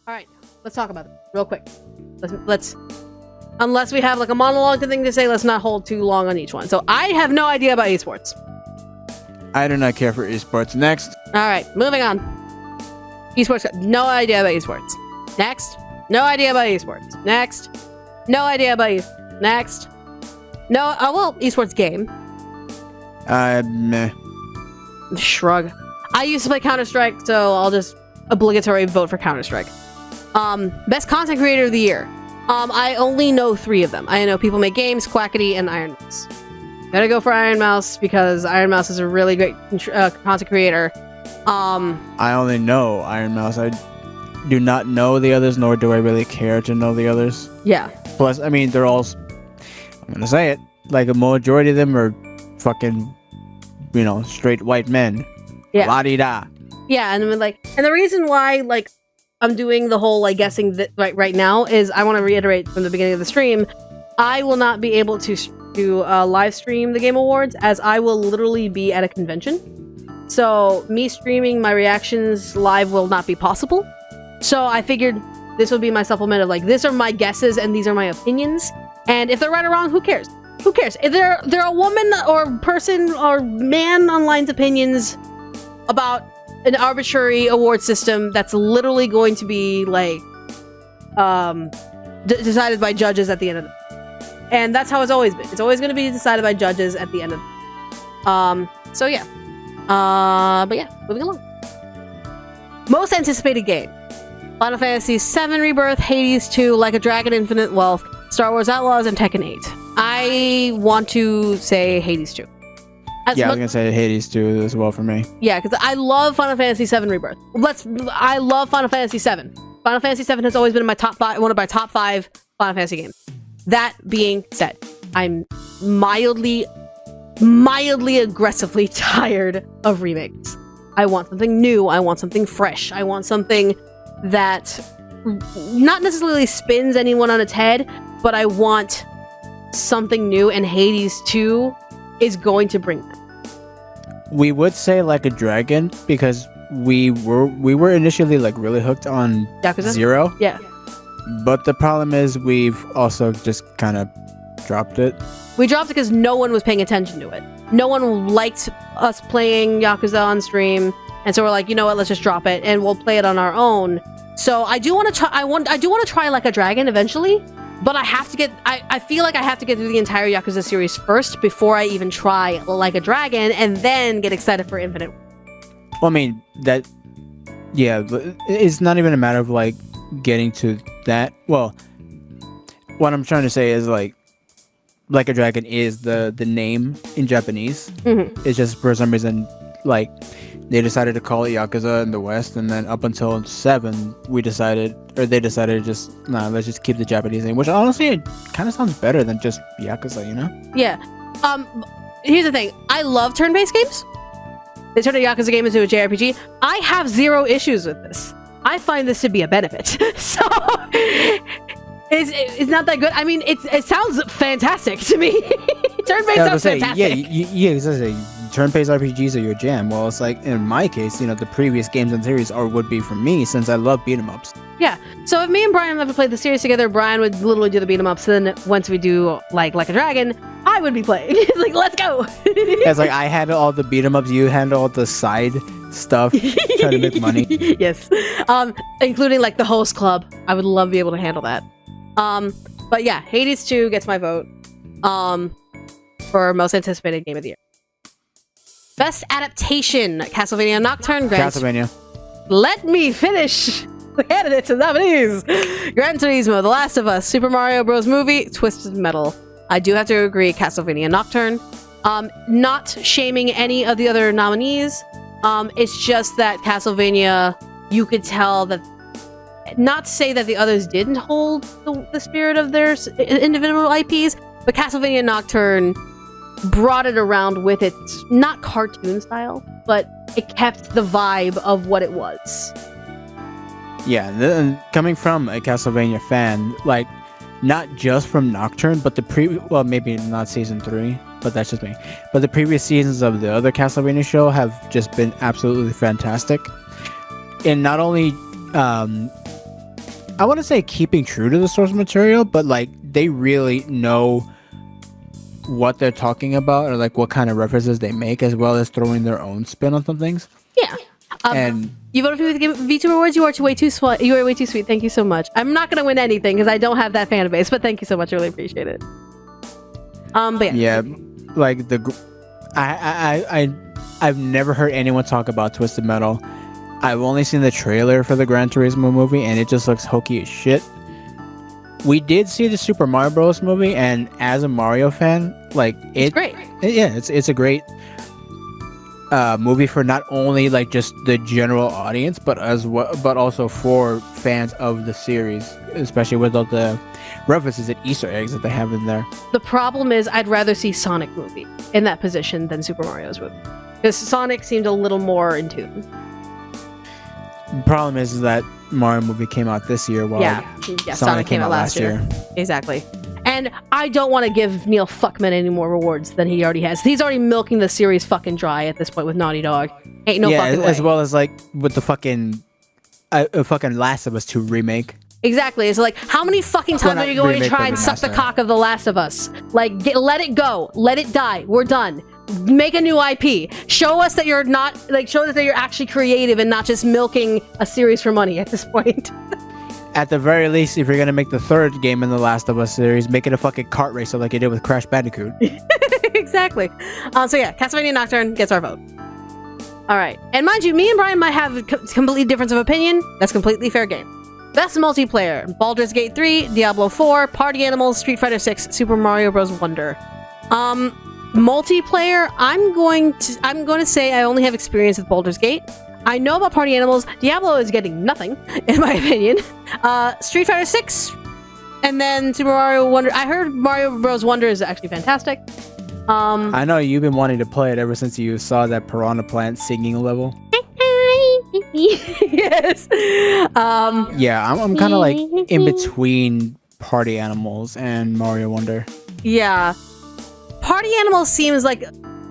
All right, let's talk about it real quick. Let's unless we have like a monologue thing to say, let's not hold too long on each one. So I have no idea about esports. I do not care for esports. Next. All right, moving on. Esports, no idea about esports. Next, no idea about esports. Next, no idea about esports. Next, no. Oh well, esports game. Meh. Shrug. I used to play Counter-Strike, so I'll just obligatory vote for Counter-Strike. Best content creator of the year. I only know 3 of them. I know People Make Games, Quackity, and Iron Mouse. Gotta go for Iron Mouse because Iron Mouse is a really great content creator. I only know Iron Mouse. I do not know the others, nor do I really care to know the others. Yeah. Plus, I mean, they're all, I'm gonna say it, like a majority of them are fucking, straight white men. Yeah. La-di-da. Yeah, and the reason why, I'm doing the whole, guessing that right now is I want to reiterate from the beginning of the stream, I will not be able to live stream the Game Awards as I will literally be at a convention. So me streaming my reactions live will not be possible. So I figured this would be my supplement of these are my guesses and these are my opinions. And if they're right or wrong, who cares? Who cares? If they're a woman or person or man online's opinions about an arbitrary award system that's literally going to be decided by judges at the end of it. And that's how it's always been. It's always going to be decided by judges at the end of it. So yeah. But yeah, moving along. Most anticipated game. Final Fantasy VII Rebirth, Hades 2, Like a Dragon Infinite Wealth, Star Wars Outlaws, and Tekken 8. I want to say Hades 2. I was gonna say Hades 2 as well for me. Yeah, because I love Final Fantasy VII Rebirth. I love Final Fantasy VII. Final Fantasy VII has always been in my one of my top 5 Final Fantasy games. That being said, I'm mildly aggressively tired of remakes. I want something new. I want something fresh. I want something that not necessarily spins anyone on its head, but I want something new, and Hades 2 is going to bring that. We would say Like a Dragon because we were initially really hooked on Yakuza? 0. Yeah. But the problem is we've also just kind of dropped it. We dropped it because no one was paying attention to it. No one liked us playing Yakuza on stream, and so we're like, you know what? Let's just drop it, and we'll play it on our own. So I do want to try. I do want to try Like a Dragon eventually, but I have to get. I feel like I have to get through the entire Yakuza series first before I even try Like a Dragon, and then get excited for Infinite. Well, I mean that. Yeah, it's not even a matter of getting to that. Well, what I'm trying to say is Like a Dragon is the name in Japanese. Mm-hmm. It's just for some reason they decided to call it Yakuza in the West, and then up until 7 they decided just let's just keep the Japanese name, which honestly it kind of sounds better than just Yakuza, Yeah. Here's the thing. I love turn-based games. They turned a Yakuza game into a JRPG. I have 0 issues with this. I find this to be a benefit. So it's not that good. I mean, it sounds fantastic to me. Turn-based sounds fantastic. Yeah, turn-based RPGs are your jam. Well, it's in my case, the previous games and series would be for me since I love beat 'em ups. Yeah. So if me and Bryan ever played the series together, Bryan would literally do the beat 'em ups. Then once we do Like a Dragon, I would be playing. It's let's go. It's I had all the beat 'em ups, you handle all the side stuff, trying to make money. Yes. Including the host club. I would love to be able to handle that. But yeah, Hades 2 gets my vote. For most anticipated game of the year. Best adaptation, Castlevania Nocturne. Castlevania. Let me finish the candidates and nominees. Gran Turismo, The Last of Us, Super Mario Bros. Movie, Twisted Metal. I do have to agree, Castlevania Nocturne. Not shaming any of the other nominees. It's just that Castlevania, you could tell that, not to say that the others didn't hold the spirit of their individual IPs, but Castlevania Nocturne brought it around with its not cartoon style, but it kept the vibe of what it was. Yeah, and coming from a Castlevania fan, not just from Nocturne, but well, maybe not season 3, but that's just me. But the previous seasons of the other Castlevania show have just been absolutely fantastic. And not only I want to say keeping true to the source material, but like they really know what they're talking about or like what kind of references they make, as well as throwing their own spin on some things. Yeah. And you voted for me with the VTuber Awards. You are way too sweet. You are way too sweet. Thank you so much. I'm not gonna win anything because I don't have that fan base, but thank you so much. I really appreciate it. But yeah, like I've never heard anyone talk about Twisted Metal. I've only seen the trailer for the Gran Turismo movie, and it just looks hokey as shit. We did see the Super Mario Bros. Movie, and as a Mario fan, like it's great. It's a great movie for not only like just the general audience, but also for fans of the series, especially with all the references and Easter eggs that they have in there. The problem is, I'd rather see Sonic movie in that position than Super Mario's movie, because Sonic seemed a little more in tune. The problem is that Mario movie came out this year, while Sonic came out last year. Exactly. And I don't want to give Neil Fuckman any more rewards than he already has. He's already milking the series fucking dry at this point with Naughty Dog. Ain't no fucking way. As well as like with the fucking Last of Us 2 remake. Exactly. It's like, how many fucking times are you going to try and suck the cock of The Last of Us? Like, let it go. Let it die. We're done. Make a new IP. Show us that you're not, like, show us that you're actually creative and not just milking a series for money at this point. At the very least, if you're going to make the third game in the Last of Us series, make it a fucking kart racer like you did with Crash Bandicoot. Exactly. So yeah, Castlevania Nocturne gets our vote. All right. And mind you, me and Bryan might have a completely difference of opinion. That's completely fair game. Best multiplayer: Baldur's Gate 3, Diablo 4, Party Animals, Street Fighter 6, Super Mario Bros. Wonder. Multiplayer, I'm going to say I only have experience with Baldur's Gate. I know about Party Animals. Diablo is getting nothing, in my opinion. Street Fighter 6, and then Super Mario Wonder. I heard Mario Bros. Wonder is actually fantastic. I know you've been wanting to play it ever since you saw that Piranha Plant singing level. Yes. Yeah, I'm kind of like in between Party Animals and Mario Wonder. Yeah. Party Animals seems like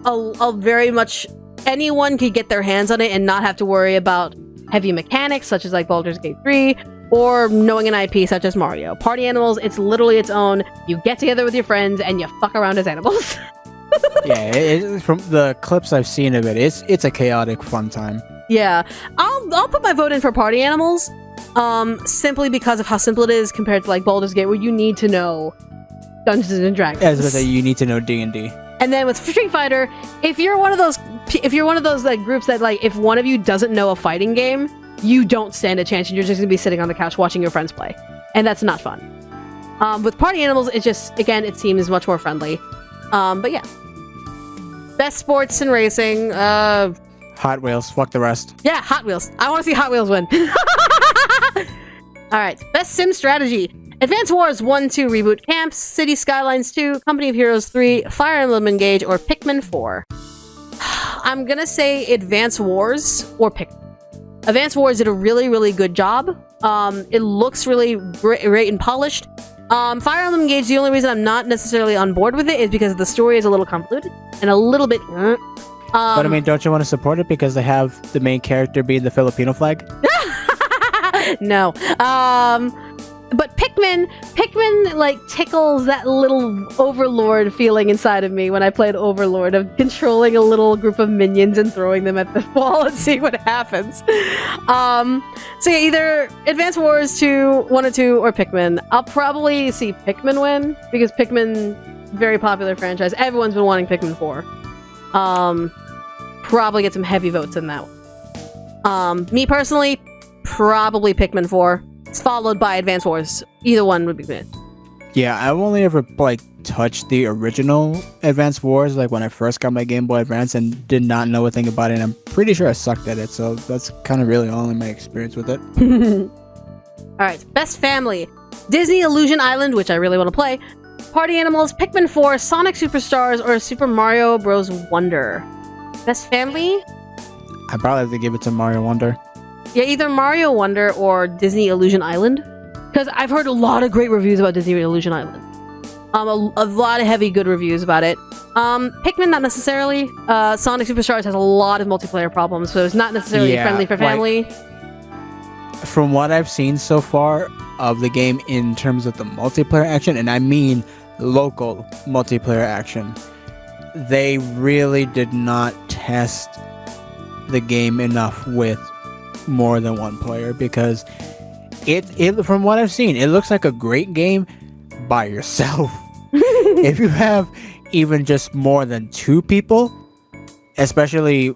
a very much anyone could get their hands on it and not have to worry about heavy mechanics such as like Baldur's Gate 3 or knowing an IP such as Mario. Party Animals, it's literally its own. You get together with your friends and you fuck around as animals. Yeah, from the clips I've seen of it, it's a chaotic fun time. Yeah, I'll put my vote in for Party Animals, simply because of how simple it is compared to like Baldur's Gate, where you need to know Dungeons and Dragons. As I say, you need to know D&D. And then with Street Fighter, if you're one of those like groups that like if one of you doesn't know a fighting game, you don't stand a chance, and you're just gonna be sitting on the couch watching your friends play, and that's not fun. With Party Animals, it just again it seems much more friendly. But yeah, best sports and racing. Hot Wheels, fuck the rest. Yeah, Hot Wheels. I want to see Hot Wheels win. All right, best sim strategy. Advance Wars 1-2 Reboot Camps, City Skylines 2, Company of Heroes 3, Fire Emblem Engage, or Pikmin 4. I'm gonna say Advance Wars or Pikmin. Advance Wars did a really, really good job. It looks really great and polished. Fire Emblem Engage, the only reason I'm not necessarily on board with it is because the story is a little convoluted and a little bit... but I mean, don't you want to support it because they have the main character being the Filipino flag? No. But Pikmin like tickles that little Overlord feeling inside of me when I played Overlord, of controlling a little group of minions and throwing them at the wall and seeing what happens. So yeah, either Advance Wars 2, 1 or 2, or Pikmin. I'll probably see Pikmin win because Pikmin, very popular franchise. Everyone's been wanting Pikmin 4. Probably get some heavy votes in that one. Me personally, probably Pikmin 4. It's followed by Advance Wars. Either one would be good. Yeah, I've only ever like touched the original Advance Wars, like when I first got my Game Boy Advance, and did not know a thing about it. And I'm pretty sure I sucked at it, so that's kind of really only my experience with it. All right, best family: Disney Illusion Island, which I really want to play. Party Animals, Pikmin 4, Sonic Superstars, or Super Mario Bros. Wonder. Best family? I'd probably have to give it to Mario Wonder. Yeah, either Mario Wonder or Disney Illusion Island. Because I've heard a lot of great reviews about Disney Illusion Island. A lot of heavy good reviews about it. Pikmin, not necessarily. Sonic Superstars has a lot of multiplayer problems, so it's not necessarily friendly for family. from what I've seen so far of the game in terms of the multiplayer action, and I mean local multiplayer action, they really did not test the game enough with more than one player, because it from what I've seen, it looks like a great game by yourself. If you have even just more than 2 people, especially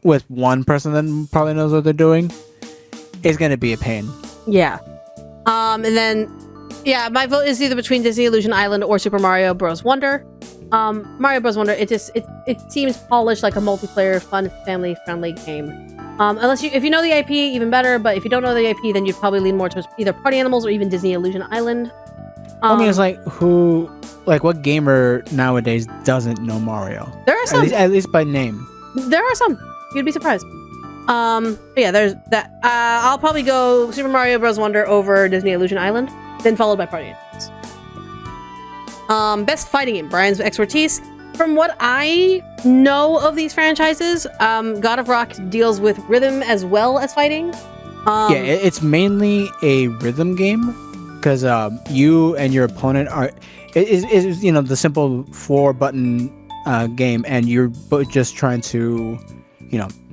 with one person that probably knows what they're doing, it's gonna be a pain. Yeah. And then, yeah, my vote is either between Disney Illusion Island or Super Mario Bros. Wonder. Mario Bros. Wonder, it seems polished, like a multiplayer, fun, family-friendly game. If you know the IP, even better. But if you don't know the IP, then you'd probably lean more towards either Party Animals or even Disney Illusion Island. I mean, it's what gamer nowadays doesn't know Mario? There are some, at least by name. There are some. You'd be surprised. But yeah, there's that. I'll probably go Super Mario Bros. Wonder over Disney Illusion Island, then followed by Party Animals. Best fighting game, Bryan's expertise. From what I know of these franchises, God of Rock deals with rhythm as well as fighting. It's mainly a rhythm game, because you and your opponent are is the simple 4-button game, and you're both just trying to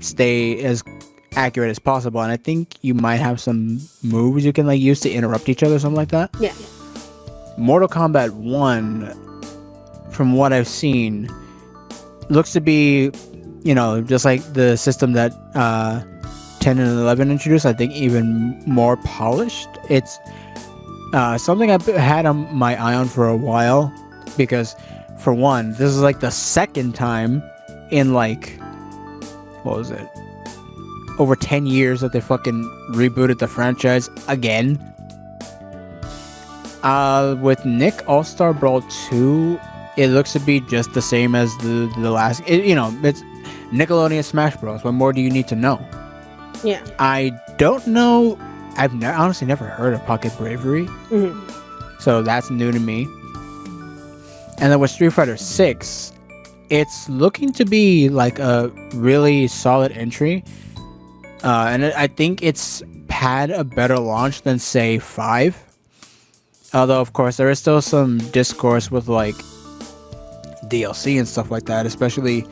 stay as accurate as possible. And I think you might have some moves you can use to interrupt each other, something like that. Yeah. Mortal Kombat 1, from what I've seen, looks to be, just like the system that 10 and 11 introduced, I think even more polished. It's something I've had on my eye on for a while, because, for one, this is the second time in what was it? Over 10 years that they fucking rebooted the franchise again. With Nick All-Star Brawl 2, it looks to be just the same as the last. It's Nickelodeon Smash Bros. What more do you need to know? Yeah. I don't know. I've honestly never heard of Pocket Bravery. Mm-hmm. So that's new to me. And then with Street Fighter 6, it's looking to be a really solid entry. And I think it's had a better launch than, say, 5. Although, of course, there is still some discourse with, DLC and stuff like that, especially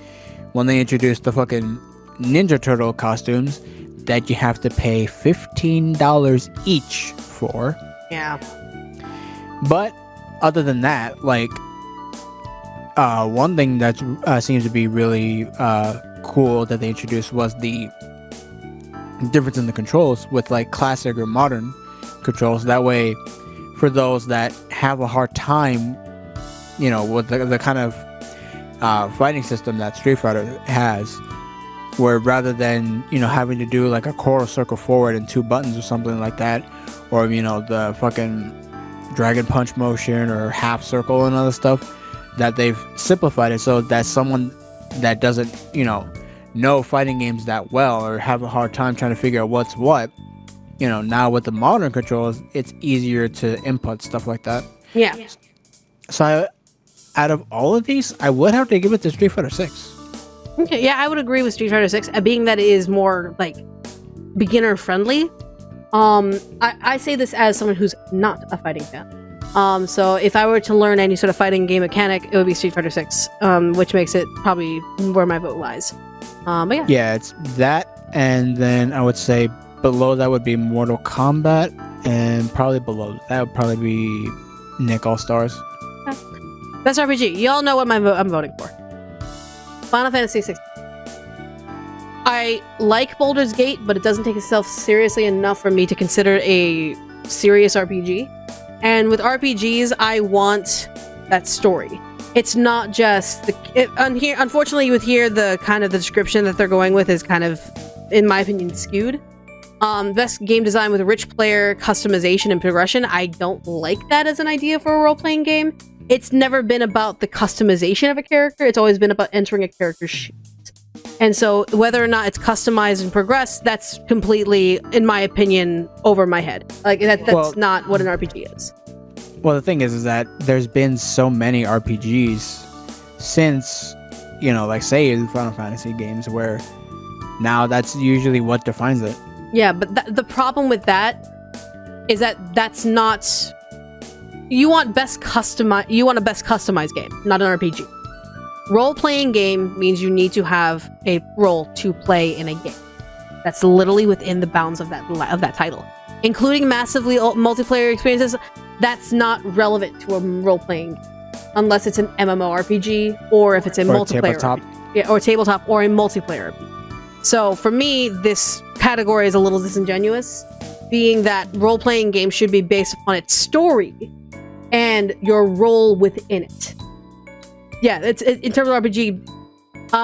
when they introduced the fucking Ninja Turtle costumes that you have to pay $15 each for. Yeah. But, other than that, one thing that seems to be really cool that they introduced was the difference in the controls with classic or modern controls. That way, for those that have a hard time, with the kind of fighting system that Street Fighter has, where rather than having to do a quarter circle forward and 2 buttons or something like that, or the fucking dragon punch motion or half circle and other stuff, that they've simplified it so that someone that doesn't know fighting games that well, or have a hard time trying to figure out what's what, now with the modern controls, it's easier to input stuff like that. Yeah. So out of all of these, I would have to give it to Street Fighter 6. Okay, yeah, I would agree with Street Fighter 6, being that it is more beginner friendly. I say this as someone who's not a fighting fan. So if I were to learn any sort of fighting game mechanic, it would be Street Fighter 6, which makes it probably where my vote lies. But yeah. Yeah, it's that, and then I would say below that would be Mortal Kombat, and probably below that would probably be Nick All-Stars. Yeah. Best RPG. Y'all know what I'm voting for. Final Fantasy 16. I like Baldur's Gate, but it doesn't take itself seriously enough for me to consider a serious RPG. And with RPGs, I want that story. It's not just unfortunately, you would hear the kind of the description that they're going with is kind of, in my opinion, skewed. Best game design with rich player customization and progression. I don't like that as an idea for a role-playing game. It's never been about the customization of a character. It's always been about entering a character's shoes. And so whether or not it's customized and progressed, that's completely, in my opinion, over my head. That's not what an RPG is. Well, the thing is that there's been so many RPGs since, say, the Final Fantasy games, where now that's usually what defines it. Yeah, but the problem with that is that that's not. You want a best customized game, not an RPG. Role-playing game means you need to have a role to play in a game. That's literally within the bounds of that title, including massively multiplayer experiences. That's not relevant to a role-playing game unless it's an MMORPG or if it's a multiplayer tabletop. RPG. Yeah, or tabletop or a multiplayer RPG. So for me, this category is a little disingenuous, being that role-playing games should be based upon its story and your role within it. Yeah, it's in terms of RPG,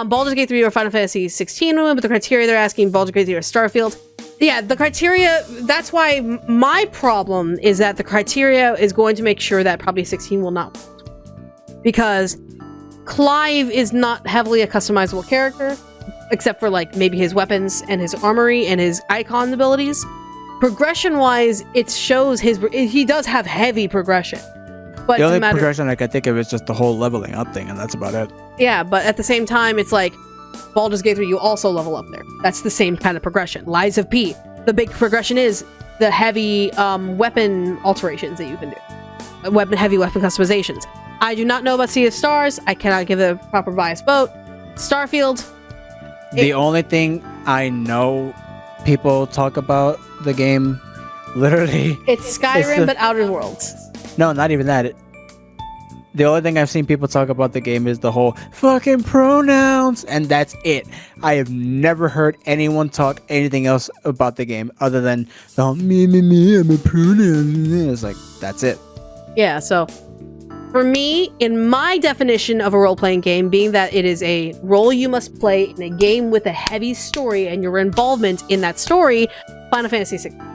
Baldur's Gate 3 or Final Fantasy 16, but the criteria they're asking, Baldur's Gate 3 or Starfield. Yeah, the criteria, that's why my problem is that the criteria is going to make sure that probably 16 will not work. Because Clive is not heavily a customizable character, except for like maybe his weapons and his armory and his icon abilities. Progression-wise, it shows he does have heavy progression. But the only progression I can think of is just the whole leveling up thing, and that's about it. Yeah, but at the same time, it's like Baldur's Gate 3, you also level up there. That's the same kind of progression. Lies of P, the big progression is the heavy weapon alterations that you can do. Heavy weapon customizations. I do not know about Sea of Stars. I cannot give a proper biased vote. Starfield. The only thing I know people talk about the game, literally... It's Skyrim, but Outer Worlds. No, not even that. The only thing I've seen people talk about the game is the whole fucking pronouns, and that's it. I have never heard anyone talk anything else about the game other than the whole me, I'm a pronoun. It's like, that's it. Yeah, so for me, in my definition of a role-playing game, being that it is a role you must play in a game with a heavy story and your involvement in that story, Final Fantasy 16.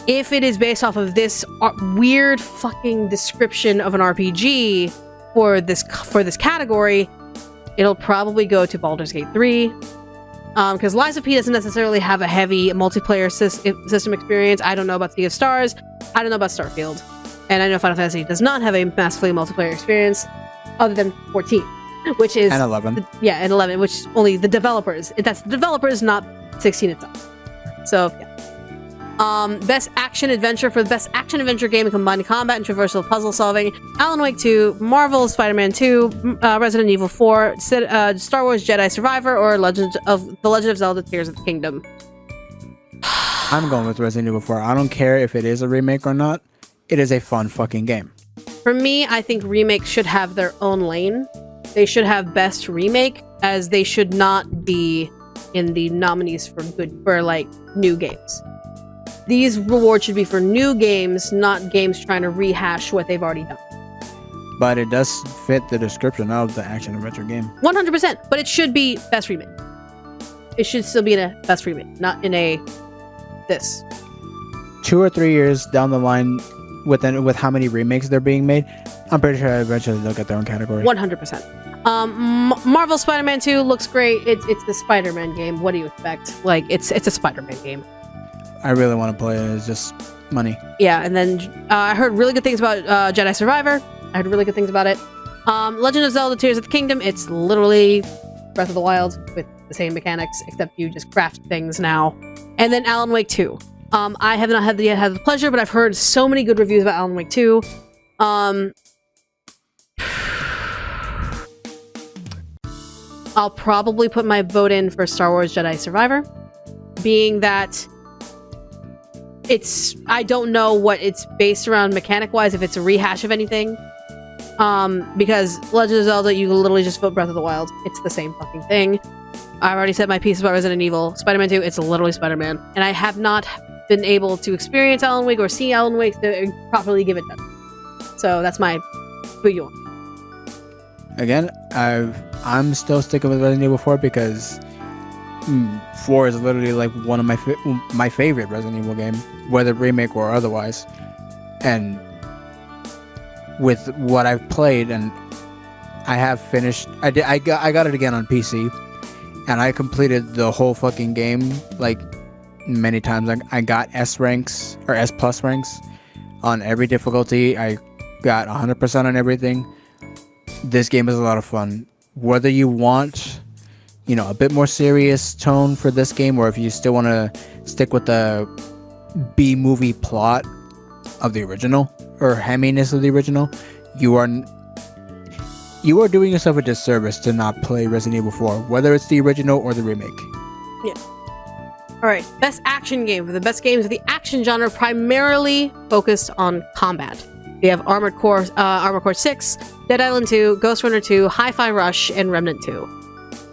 If it is based off of this weird fucking description of an RPG for this category, it'll probably go to Baldur's Gate 3. Because Lies of P doesn't necessarily have a heavy multiplayer system experience. I don't know about Sea of Stars. I don't know about Starfield. And I know Final Fantasy does not have a massively multiplayer experience other than 14, which is... And 11. And 11, which is only the developers. That's the developers, not 16 itself. So, yeah. Best action adventure. For the best action adventure game in combined combat and traversal puzzle solving, Alan Wake 2, Marvel's Spider-Man 2, Resident Evil 4, Star Wars Jedi Survivor, or The Legend of Zelda Tears of the Kingdom. I'm going with Resident Evil 4. I don't care if it is a remake or not. It is a fun fucking game. For me, I think remakes should have their own lane. They should have best remake, as they should not be in the nominees for new games. These rewards should be for new games, not games trying to rehash what they've already done. But it does fit the description of the action adventure game. 100%, but it should be best remake. It should still be in a best remake, not in a this. 2 or 3 years down the line, with how many remakes they're being made, I'm pretty sure eventually they'll get their own category. 100%. Marvel Spider-Man 2 looks great. It's the Spider-Man game. What do you expect? Like, it's a Spider-Man game. I really want to play it. It's just money. Yeah, and then I heard really good things about Jedi Survivor. I heard really good things about it. Legend of Zelda Tears of the Kingdom. It's literally Breath of the Wild with the same mechanics, except you just craft things now. And then Alan Wake 2. I have not yet had the pleasure, but I've heard so many good reviews about Alan Wake 2. I'll probably put my vote in for Star Wars Jedi Survivor, being that I don't know what it's based around mechanic-wise, if it's a rehash of anything. Because Legend of Zelda, you literally just vote Breath of the Wild. It's the same fucking thing. I've already said my piece about Resident Evil. Spider-Man 2, it's literally Spider-Man. And I have not been able to experience Alan Wake or see Alan Wake to properly give it done. So that's my who you want. Again, I'm still sticking with Resident Evil 4 because 4 is literally like one of my favorite Resident Evil game, whether remake or otherwise. And with what I've played, and I have finished, I got it again on PC, and I completed the whole fucking game like many times. I got S ranks or S plus ranks on every difficulty. I got 100% on everything. This game is a lot of fun. Whether you want a bit more serious tone for this game, or if you still want to stick with the B-movie plot of the original or hamminess of the original, you are doing yourself a disservice to not play Resident Evil 4, whether it's the original or the remake. Yeah. All right, best action game. For the best games of the action genre, primarily focused on combat. We have Armored Core 6, Dead Island 2, Ghost Runner 2, Hi-Fi Rush, and Remnant 2.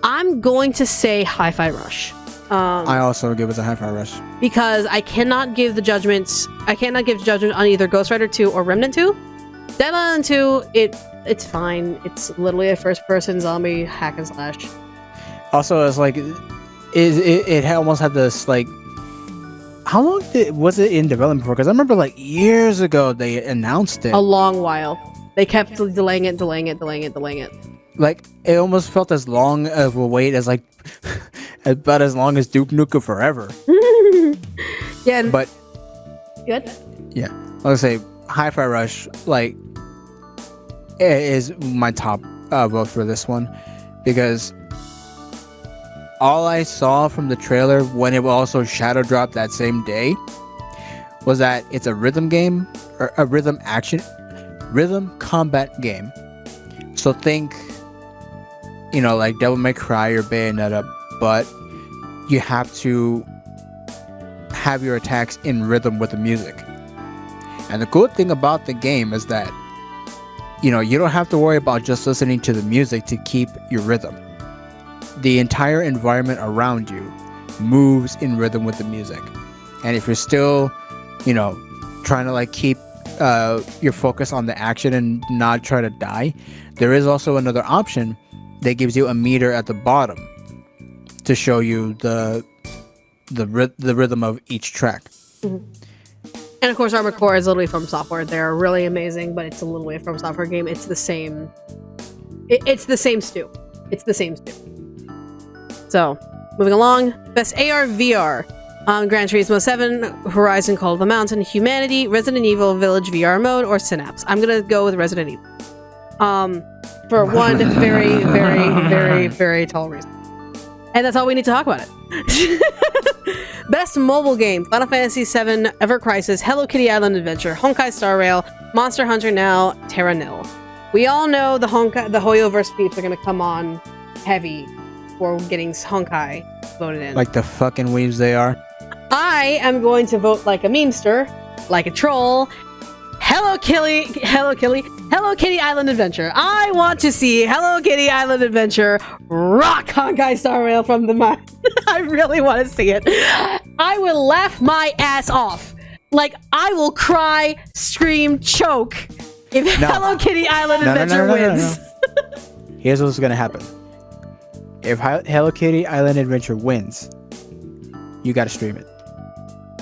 I'm going to say Hi-Fi Rush. I also give it a Hi-Fi Rush. Because I cannot give judgment on either Ghost Rider 2 or Remnant 2. Dead Island 2, it's fine. It's literally a first-person zombie hack and slash. Also, it's like it almost had this like. How long was it in development for? Because I remember like years ago they announced it. A long while. They kept delaying it. Like it almost felt as long of a wait as like about as long as Duke Nukem Forever. Yeah, but good. Yeah, I was gonna say Hi-Fi Rush like is my top vote for this one because all I saw from the trailer when it also shadow dropped that same day was that it's a rhythm game or a rhythm combat game. So think, like Devil May Cry or Bayonetta, but you have to have your attacks in rhythm with the music. And the cool thing about the game is that, you don't have to worry about just listening to the music to keep your rhythm. The entire environment around you moves in rhythm with the music. And if you're still, trying to like keep your focus on the action and not try to die, there is also another option that gives you a meter at the bottom to show you the rhythm of each track. Mm-hmm. And of course, Armored Core is literally From Software. They're really amazing, but it's a little way From Software game. It's the same. It's the same stew. So, moving along, best ARVR. Gran Turismo 7, Horizon Call of the Mountain, Humanity, Resident Evil Village VR mode, or Synapse. I'm gonna go with Resident Evil. For one very, very, very, very tall reason. And that's all we need to talk about it. Best mobile game: Final Fantasy VII, Ever Crisis, Hello Kitty Island Adventure, Honkai Star Rail, Monster Hunter Now, Terra Nil. We all know the Hoyoverse peeps are gonna come on heavy for getting Honkai voted in. Like the fucking weaves they are. I am going to vote like a memester, like a troll. Hello Kitty Island Adventure. I want to see Hello Kitty Island Adventure rock Honkai Star Rail from the mind. I really want to see it. I will laugh my ass off. Like, I will cry, scream, choke if Hello Kitty Island Adventure wins. Here's what's gonna happen. If Hello Kitty Island Adventure wins, you gotta stream it.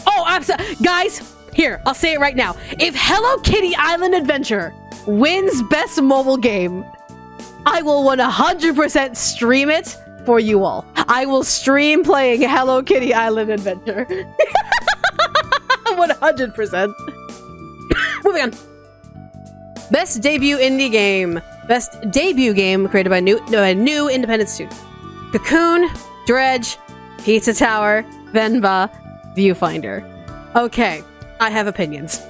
Oh, absolutely. Guys, here, I'll say it right now. If Hello Kitty Island Adventure wins Best Mobile Game, I will 100% stream it for you all. I will stream playing Hello Kitty Island Adventure. 100%. Moving on. Best Debut Indie Game. Best Debut Game created by a new independent studio. Cocoon, Dredge, Pizza Tower, Venba, Viewfinder. Okay, I have opinions.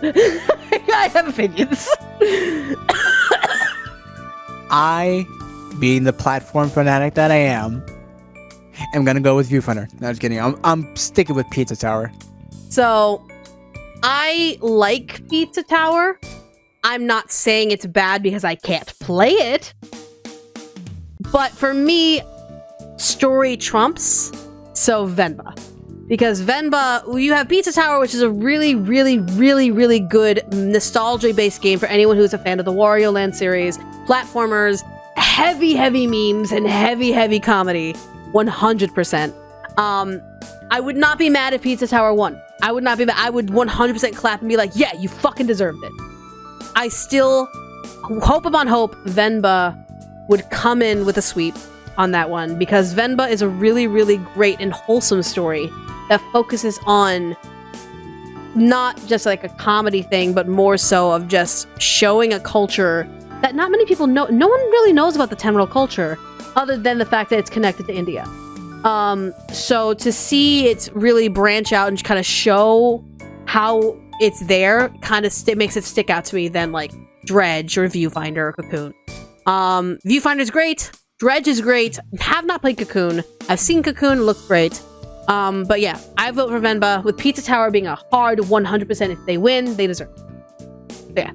I, being the platform fanatic that I am gonna go with Viewfinder. No, just kidding. I'm sticking with Pizza Tower. So, I like Pizza Tower. I'm not saying it's bad because I can't play it. But for me, story trumps, so Venba. Because Venba, you have Pizza Tower, which is a really, really, really, really good nostalgia-based game for anyone who's a fan of the Wario Land series. Platformers, heavy, heavy memes, and heavy, heavy comedy. 100%. I would not be mad if Pizza Tower won. I would not be mad. I would 100% clap and be like, yeah, you fucking deserved it. I still, hope upon hope, Venba would come in with a sweep on that one, because Venba is a really, really great and wholesome story that focuses on not just like a comedy thing, but more so of just showing a culture that not many people know. No one really knows about the Tamil culture. other than the fact that it's connected to India. So to see it really branch out and kind of show how it's there kind of makes it stick out to me than like Dredge or Viewfinder or Cocoon. Viewfinder's great. Dredge is great. Have not played Cocoon. I've seen Cocoon, looks great. But yeah, I vote for Venba, with Pizza Tower being a hard 100%. If they win, they deserve it. Yeah.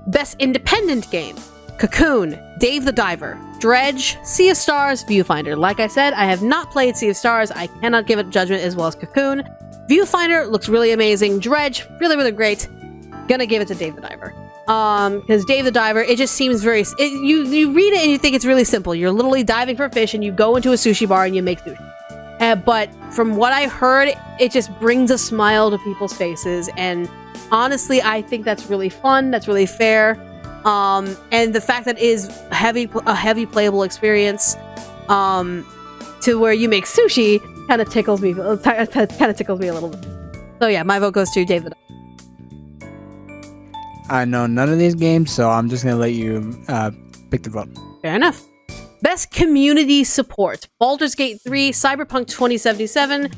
Best independent game. Cocoon, Dave the Diver, Dredge, Sea of Stars, Viewfinder. Like I said, I have not played Sea of Stars. I cannot give it judgment as well as Cocoon. Viewfinder looks really amazing. Dredge, really, really great. Gonna give it to Dave the Diver. Because Dave the Diver, it just seems very... you read it and you think it's really simple. You're literally diving for fish and you go into a sushi bar and you make sushi. But from what I heard, it just brings a smile to people's faces. And honestly, I think that's really fun. That's really fair. And the fact that it is a heavy playable experience, to where you make sushi kind of tickles me. Kind of tickles me a little bit. So yeah, my vote goes to Dave the Diver. I know none of these games, so I'm just gonna let you pick the vote. Fair enough. Best community support: Baldur's Gate 3, Cyberpunk 2077,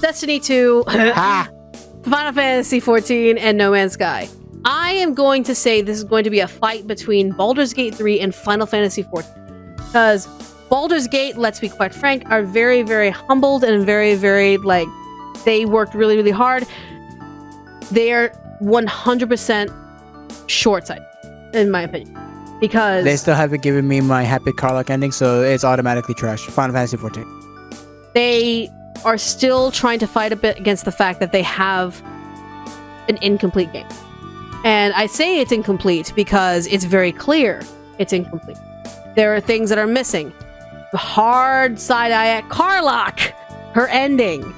Destiny 2, Final Fantasy 14, and No Man's Sky. I am going to say this is going to be a fight between Baldur's Gate 3 and Final Fantasy 14. Because Baldur's Gate, let's be quite frank, are very, very humbled and very, very, like, they worked really, really hard. They are 100% short-sighted, in my opinion. Because they still haven't given me my happy Carlock ending, so it's automatically trash. Final Fantasy 14. They are still trying to fight a bit against the fact that they have an incomplete game. And I say it's incomplete because it's very clear it's incomplete. There are things that are missing. The hard side eye at Carlock, her ending.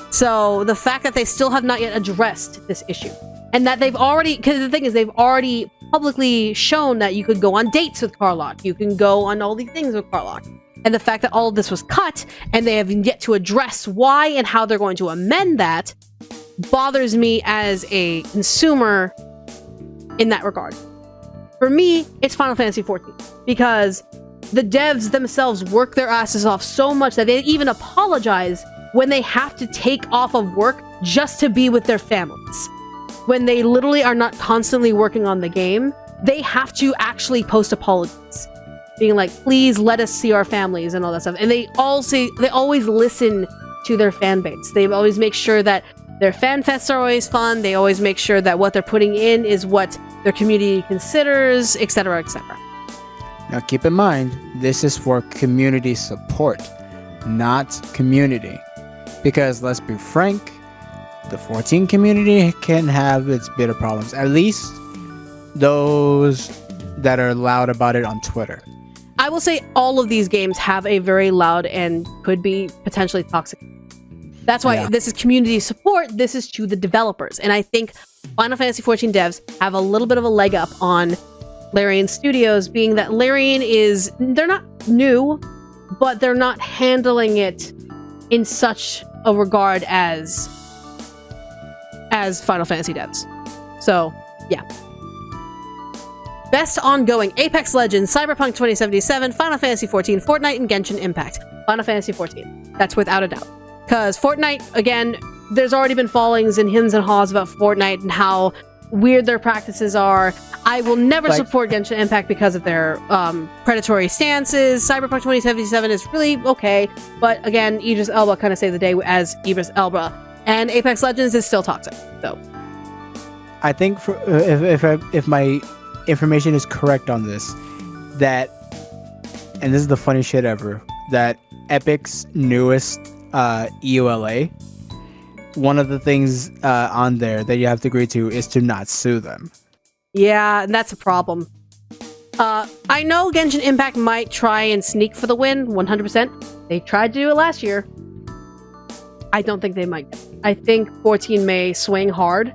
So the fact that they still have not yet addressed this issue. And that they've already, because the thing is, they've already publicly shown that you could go on dates with Carlock. You can go on all these things with Carlock. And the fact that all of this was cut, and they have yet to address why and how they're going to amend that, bothers me as a consumer in that regard. For me, it's Final Fantasy 14. Because the devs themselves work their asses off so much that they even apologize when they have to take off of work just to be with their families. When they literally are not constantly working on the game, they have to actually post apologies, being like, please let us see our families and all that stuff. And they always listen to their fan base. They always make sure that their fan fests are always fun. They always make sure that what they're putting in is what their community considers, etc., etc. Now keep in mind, this is for community support, not community. Because let's be frank, the 14 community can have its bit of problems. At least those that are loud about it on Twitter. I will say all of these games have a very loud and could be potentially toxic. That's why this is community support. This is to the developers. And I think Final Fantasy 14 devs have a little bit of a leg up on Larian Studios, being that Larian they're not new, but they're not handling it in such a regard as Final Fantasy devs. So, yeah. Best ongoing: Apex Legends, Cyberpunk 2077, Final Fantasy 14, Fortnite, and Genshin Impact. Final Fantasy 14. That's without a doubt. Because Fortnite, again, there's already been fallings and hims and haws about Fortnite and how weird their practices are. I will never support Genshin Impact because of their predatory stances. Cyberpunk 2077 is really okay, but again, Idris Elba kind of saved the day as Idris Elba. And Apex Legends is still toxic, so. I think if my information is correct on this, that, and this is the funniest shit ever, that Epic's newest EULA, one of the things on there that you have to agree to is to not sue them. Yeah, and that's a problem. I know Genshin Impact might try and sneak for the win, 100%. They tried to do it last year. I don't think they might. I think 14 may swing hard,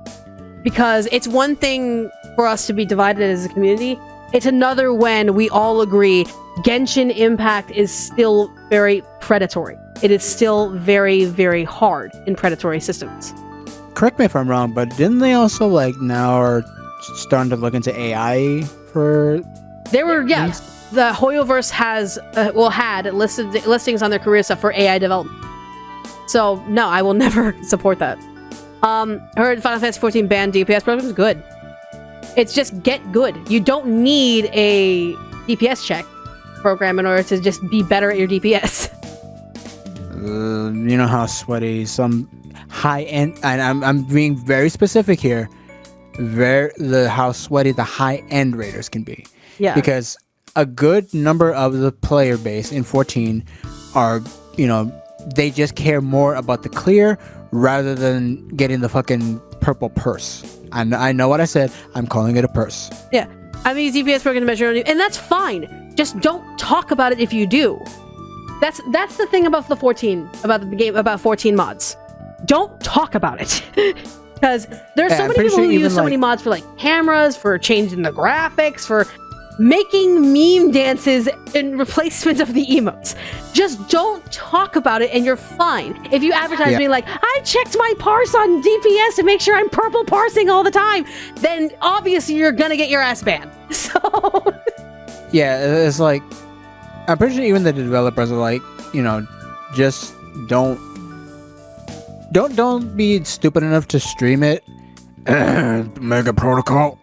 because it's one thing for us to be divided as a community. It's another when we all agree Genshin Impact is still very predatory. It is still very, very hard in predatory systems. Correct me if I'm wrong, but didn't they also now are starting to look into AI for There were, the Hoyoverse has, had listings on their career stuff for AI development. So, no, I will never support that. Heard Final Fantasy 14 banned DPS programs. Good. It's just get good. You don't need a DPS check program in order to just be better at your DPS. You know how sweaty some high-end, and I'm being very specific here, how sweaty the high-end raiders can be. Yeah. Because a good number of the player base in 14 are, they just care more about the clear rather than getting the fucking purple purse. I know what I said. I'm calling it a purse. Yeah. I mean, DPS program to measure on you, and that's fine. Just don't talk about it if you do. That's the thing about the 14 mods. Don't talk about it. Because there's so many people who use so many mods for like cameras, for changing the graphics, for making meme dances in replacement of the emotes. Just don't talk about it and you're fine. If you advertise being like, I checked my parse on DPS to make sure I'm purple parsing all the time, then obviously you're gonna get your ass banned. So yeah, it's like, I'm pretty sure even the developers are like, just don't be stupid enough to stream it. Mega protocol.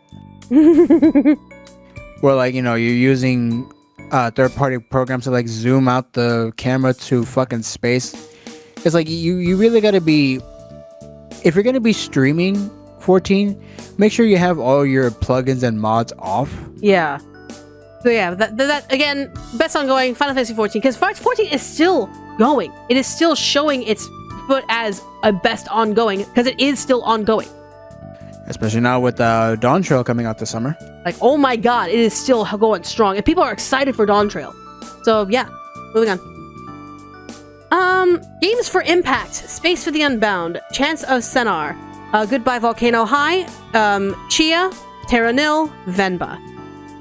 Where like, you're using third-party programs to like zoom out the camera to fucking space. It's like you really gotta be, if you're gonna be streaming 14, make sure you have all your plugins and mods off. Yeah. So yeah, that again, best ongoing Final Fantasy 14, because 14 is still going. It is still showing its foot as a best ongoing because it is still ongoing. Especially now with Dawn Trail coming out this summer. Like, oh my god, it is still going strong. And people are excited for Dawn Trail. So, yeah. Moving on. Games for Impact. Space for the Unbound. Chance of Senar. Goodbye Volcano High. Chia. Terra Nil. Venba.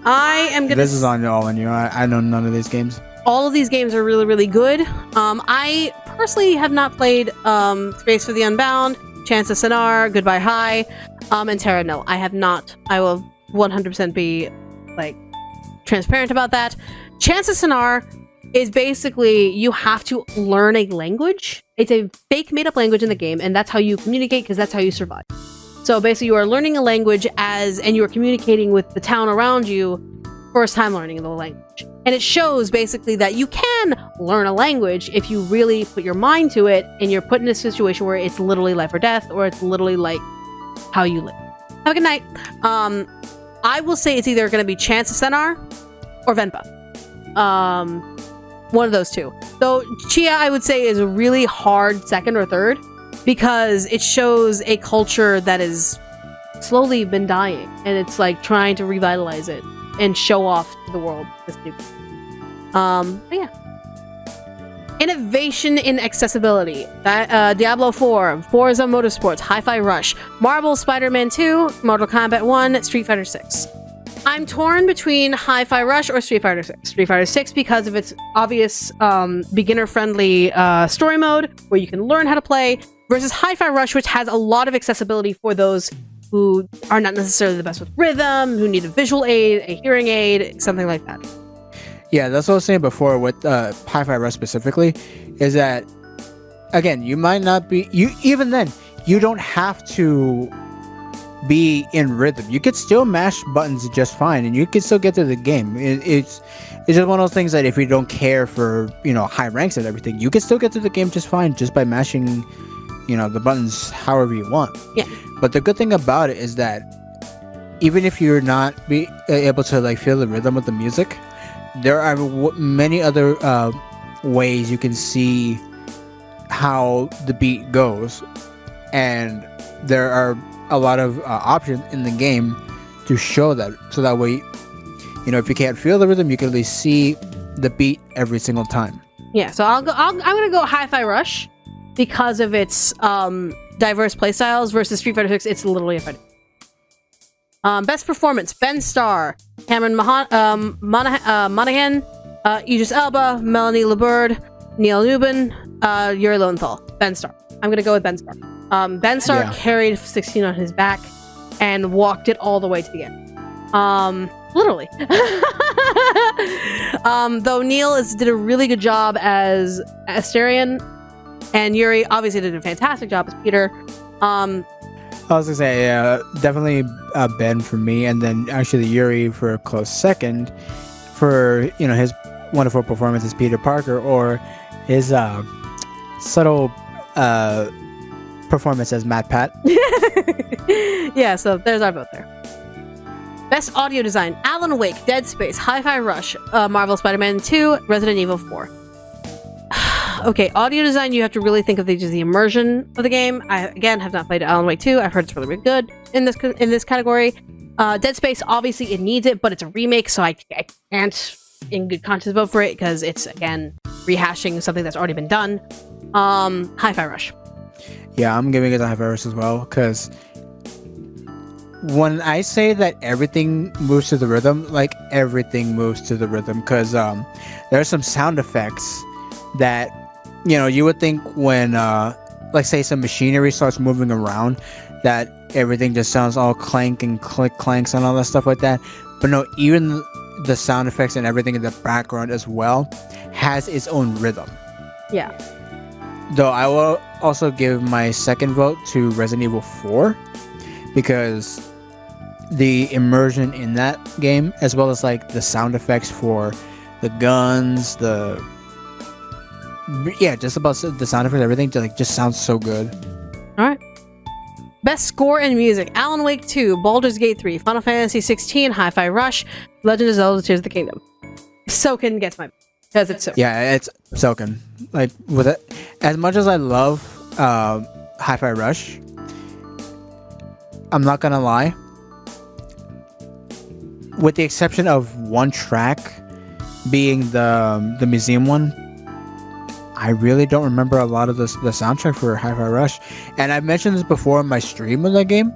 I am gonna... This is all on you. I know none of these games. All of these games are really, really good. I personally have not played Space for the Unbound, Chance of Senar, Goodbye High, and Terra Nil. I have not. I will 100% be transparent about that. Chance of Senar is basically you have to learn a language. It's a fake made-up language in the game, and that's how you communicate because that's how you survive. So basically, you are learning a language and you are communicating with the town around you. First time learning the language. And it shows basically that you can learn a language if you really put your mind to it and you're put in a situation where it's literally life or death, or it's literally like how you live. Have a good night. I will say it's either going to be Chance of Senar or Venba. One of those two. So Chia, I would say, is a really hard second or third because it shows a culture that has slowly been dying and it's like trying to revitalize it and show off to the world this new. But yeah. Innovation in accessibility. Diablo 4, Forza Motorsports, Hi-Fi Rush, Marvel Spider-Man 2, Mortal Kombat 1, Street Fighter 6. I'm torn between Hi-Fi Rush or Street Fighter 6. Street Fighter 6 because of its obvious beginner-friendly story mode where you can learn how to play, versus Hi-Fi Rush, which has a lot of accessibility for those who are not necessarily the best with rhythm, who need a visual aid, a hearing aid, something like that. Yeah, that's what I was saying before with Hi-Fi Rush specifically, is that, again, you might not be... Even then, you don't have to be in rhythm. You could still mash buttons just fine, and you can still get through the game. It's just one of those things that if you don't care for, high ranks and everything, you can still get through the game just fine just by mashing, the buttons however you want. Yeah. But the good thing about it is that even if you're not able to feel the rhythm of the music, there are many other ways you can see how the beat goes, and there are a lot of options in the game to show that. So that way, if you can't feel the rhythm, you can at least see the beat every single time. Yeah. So I'm gonna go Hi-Fi Rush because of its diverse playstyles versus Street Fighter 6. It's literally a fighting. Best performance: Ben Starr, Cameron Monaghan, Idris Elba, Melanie LeBird, Neil Newbin, Yuri Lowenthal. Ben Starr. I'm gonna go with Ben Starr. Ben Starr carried 16 on his back and walked it all the way to the end. Literally. Though Neil did a really good job as Asterion, and Yuri obviously did a fantastic job as Peter. I was gonna say, definitely Ben for me, and then actually Yuri for a close second for his wonderful performance as Peter Parker, or his subtle performance as Matt Pat. Yeah, so there's our vote there. Best audio design: Alan Wake, Dead Space, Hi-Fi Rush, Marvel Spider-Man 2, Resident Evil 4. Okay, audio design, you have to really think of these as the immersion of the game. I, again, have not played Alan Wake 2. I've heard it's really, really good in this category. Dead Space, obviously, it needs it, but it's a remake, so I can't, in good conscience, vote for it, because it's, again, rehashing something that's already been done. Hi-Fi Rush. Yeah, I'm giving it a Hi-Fi Rush as well, because when I say that everything moves to the rhythm, like, everything moves to the rhythm, because there are some sound effects that you would think when like say some machinery starts moving around that everything just sounds all clank and click clanks and all that stuff like that, but no, even the sound effects and everything in the background as well has its own rhythm. Yeah, though I will also give my second vote to Resident Evil 4 because the immersion in that game, as well as like the sound effects for the guns, just about the sound effects, everything just sounds so good. All right. Best score and music: Alan Wake 2, Baldur's Gate 3, Final Fantasy 16, Hi-Fi Rush, Legend of Zelda: Tears of the Kingdom. Soken gets my, because it's Soken. Yeah, it's Soken. Like, with it, as much as I love Hi-Fi Rush, I'm not gonna lie, with the exception of one track being the museum one, I really don't remember a lot of the soundtrack for Hi-Fi Rush. And I've mentioned this before in my stream of that game,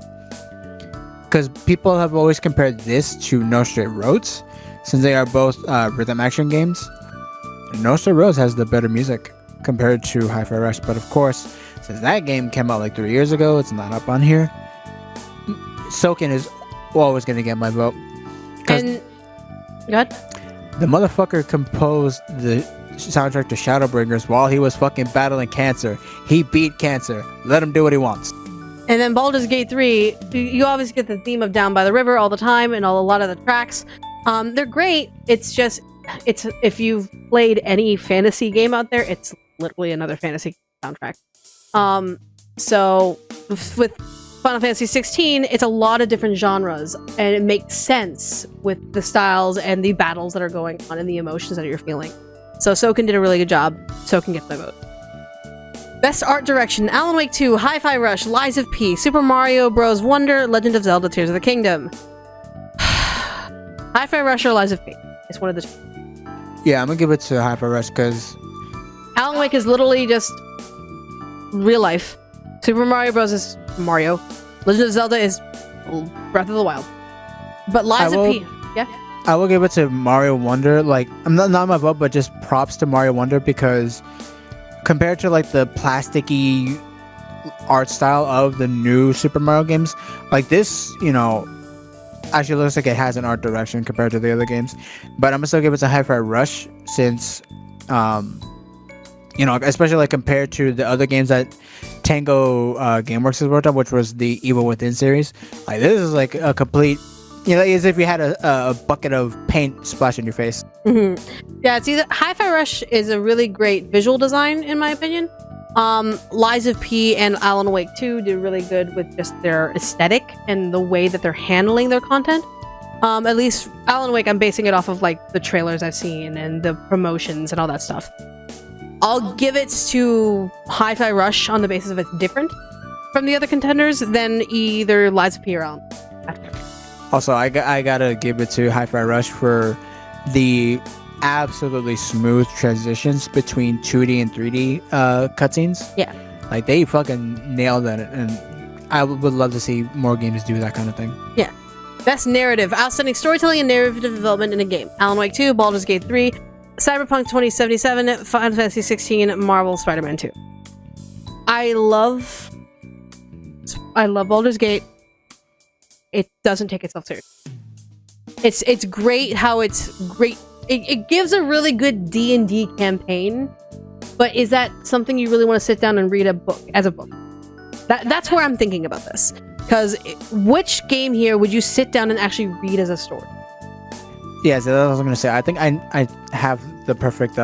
because people have always compared this to No Straight Roads, since they are both rhythm action games. No Straight Roads has the better music compared to Hi-Fi Rush, but of course, since that game came out like 3 years ago, it's not up on here. Soken is always going to get my vote. And good. The motherfucker composed the soundtrack to Shadowbringers while he was fucking battling cancer. He beat cancer. Let him do what he wants. And then Baldur's Gate 3, you obviously get the theme of Down by the River all the time and a lot of the tracks. They're great. It's just, if you've played any fantasy game out there, it's literally another fantasy soundtrack. So with Final Fantasy 16, it's a lot of different genres, and it makes sense with the styles and the battles that are going on and the emotions that you're feeling. So Soken did a really good job. Soken gets my vote. Best art direction: Alan Wake 2, Hi-Fi Rush, Lies of P, Super Mario Bros. Wonder, Legend of Zelda: Tears of the Kingdom. Hi-Fi Rush or Lies of P? It's one of the two. Yeah, I'm gonna give it to Hi-Fi Rush because Alan Wake is literally just real life. Super Mario Bros. Is Mario. Legend of Zelda is Breath of the Wild. But Lies of P, yeah? I will give it to Mario Wonder. Like, I'm not my vote, but just props to Mario Wonder, because compared to like the plasticky art style of the new Super Mario games, like this, actually looks like it has an art direction compared to the other games. But I'm gonna still give it to Hi-Fi Rush since, especially like compared to the other games that Tango Gameworks has worked on, which was the Evil Within series. Like, this is like a complete, as if you had a bucket of paint splash in your face. Mm-hmm. Yeah, it's either Hi-Fi Rush is a really great visual design, in my opinion. Lies of P and Alan Wake 2 did really good with just their aesthetic and the way that they're handling their content. At least Alan Wake, I'm basing it off of like the trailers I've seen and the promotions and all that stuff. I'll give it to Hi-Fi Rush on the basis of it's different from the other contenders than either Lies of P or Alan. Also, I gotta give it to Hi-Fi Rush for the absolutely smooth transitions between 2D and 3D cutscenes. Yeah. Like, they fucking nailed it, and I would love to see more games do that kind of thing. Yeah. Best narrative: outstanding storytelling and narrative development in a game. Alan Wake 2, Baldur's Gate 3, Cyberpunk 2077, Final Fantasy 16, Marvel Spider-Man 2. I love Baldur's Gate. It doesn't take itself seriously. It's great how it's great it gives a really good D&D campaign, but is that something you really want to sit down and read a book? That's where I'm thinking about this. Because which game here would you sit down and actually read as a story? Yeah, so that's what I was gonna say. I think I have the perfect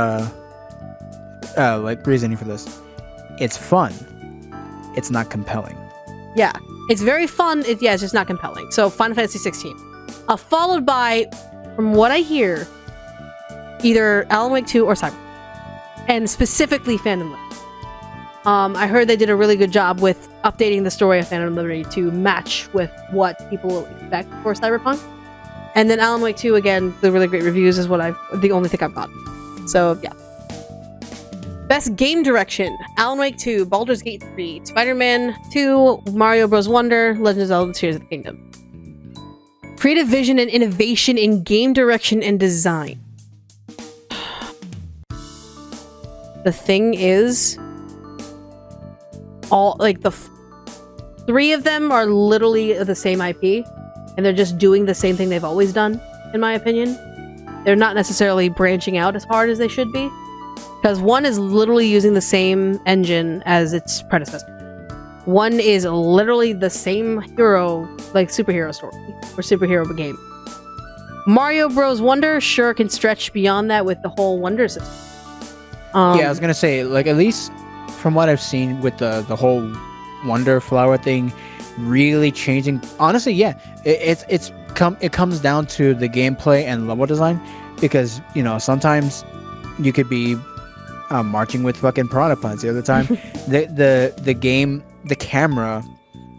like reasoning for this. It's fun. It's not compelling. Yeah, it's very fun. It's just not compelling. So Final Fantasy 16, followed by, from what I hear, either Alan Wake 2 or Cyber, and specifically Phantom Liberty. I heard they did a really good job with updating the story of Phantom Liberty to match with what people will expect for Cyberpunk. And then Alan Wake 2, again, the really great reviews is the only thing I've got. So, yeah. Best game direction: Alan Wake 2, Baldur's Gate 3, Spider-Man 2, Mario Bros. Wonder, Legend of Zelda: Tears of the Kingdom. Creative vision and innovation in game direction and design. The thing is, three of them are literally the same IP, and they're just doing the same thing they've always done, in my opinion. They're not necessarily branching out as hard as they should be, because one is literally using the same engine as its predecessor. One is literally the same hero, like superhero story or superhero game. Mario Bros. Wonder sure can stretch beyond that with the whole Wonder system. Yeah, I was gonna say, like, at least from what I've seen with the whole Wonder Flower thing really changing. Honestly, yeah, it comes down to the gameplay and level design, because sometimes you could be marching with fucking piranha plants. The other time, the camera,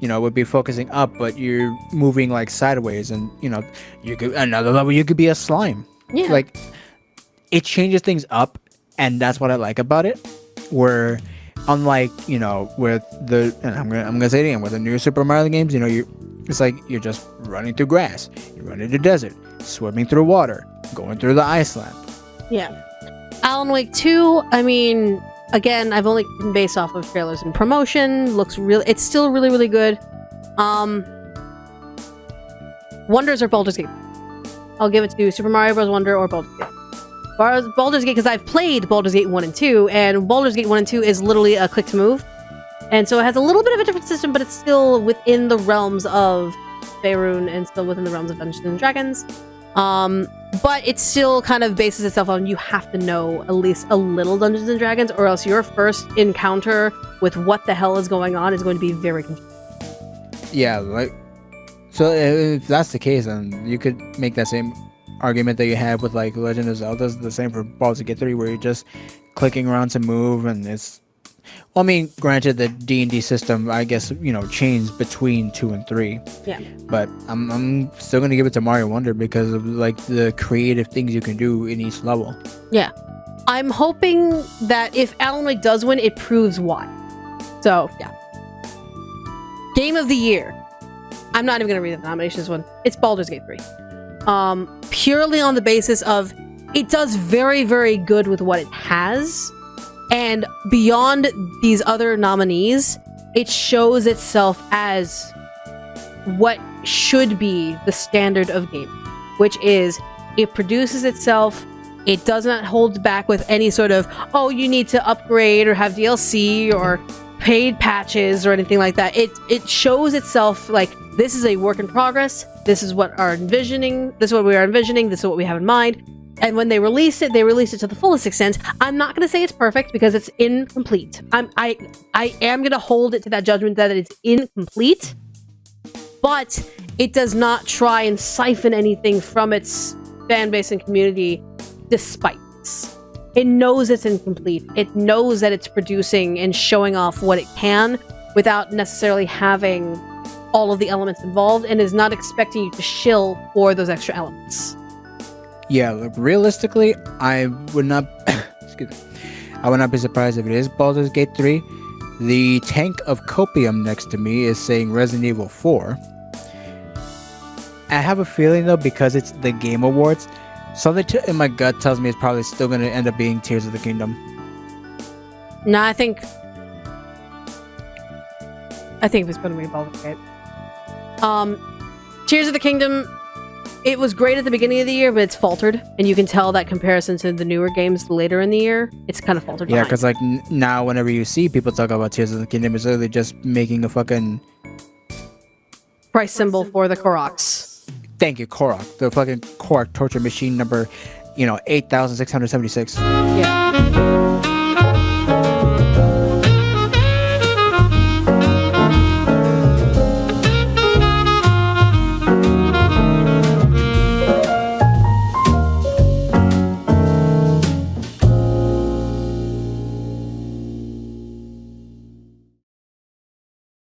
would be focusing up, but you're moving like sideways, and you could another level you could be a slime. Yeah, like it changes things up, and that's what I like about it. Where unlike with and I'm gonna say it again, with the new Super Mario games, it's like you're just running through grass, you're running through desert, swimming through water, going through the ice land. Yeah. Alan Wake 2, I mean, again, I've only been based off of trailers and promotion. It's still really, really good. Wonders or Baldur's Gate? I'll give it to Super Mario Bros. Wonder or Baldur's Gate. Baldur's Gate, because I've played Baldur's Gate 1 and 2, and Baldur's Gate 1 and 2 is literally a click to move. And so it has a little bit of a different system, but it's still within the realms of Faerun and still within the realms of Dungeons and Dragons. But it still kind of bases itself on you have to know at least a little Dungeons and Dragons, or else your first encounter with what the hell is going on is going to be very confusing. Yeah, so if that's the case, then you could make that same argument that you had with like Legend of Zelda, the same for Baldur's Gate 3, where you're just clicking around to move, and it's, well, I mean, granted, the D&D system, I guess, changed between 2 and 3. Yeah. But I'm still gonna give it to Mario Wonder because of like the creative things you can do in each level. Yeah. I'm hoping that if Alan Wake does win, it proves why. So yeah. Game of the Year. I'm not even gonna read the nominations one. It's Baldur's Gate 3. Purely on the basis of it does very, very good with what it has. And beyond these other nominees, it shows itself as what should be the standard of gaming, which is it produces itself. It does not hold back with any sort of, oh, you need to upgrade or have DLC or paid patches or anything like that. It shows itself like, this is a work in progress. This is what our envisioning. This is what we are envisioning. This is what we have in mind. And when they release it to the fullest extent. I'm not going to say it's perfect because it's incomplete. I am going to hold it to that judgment that it's incomplete, but it does not try and siphon anything from its fan base and community despite this. It knows it's incomplete. It knows that it's producing and showing off what it can without necessarily having all of the elements involved, and is not expecting you to shill for those extra elements. Yeah, look, realistically, I would not excuse me. I would not be surprised if it is Baldur's Gate 3. The tank of copium next to me is saying Resident Evil 4. I have a feeling though, because it's the Game Awards, something in my gut tells me it's probably still going to end up being Tears of the Kingdom. No, I think it's going to be Baldur's Gate. Tears of the Kingdom, it was great at the beginning of the year, but it's faltered, and you can tell that comparison to the newer games later in the year. It's kind of faltered. Yeah, behind. because like now, whenever you see people talk about Tears of the Kingdom, it's literally just making a fucking price symbol for the Koroks. thank you, Korok, the fucking Korok torture machine number, 8,676. Yeah.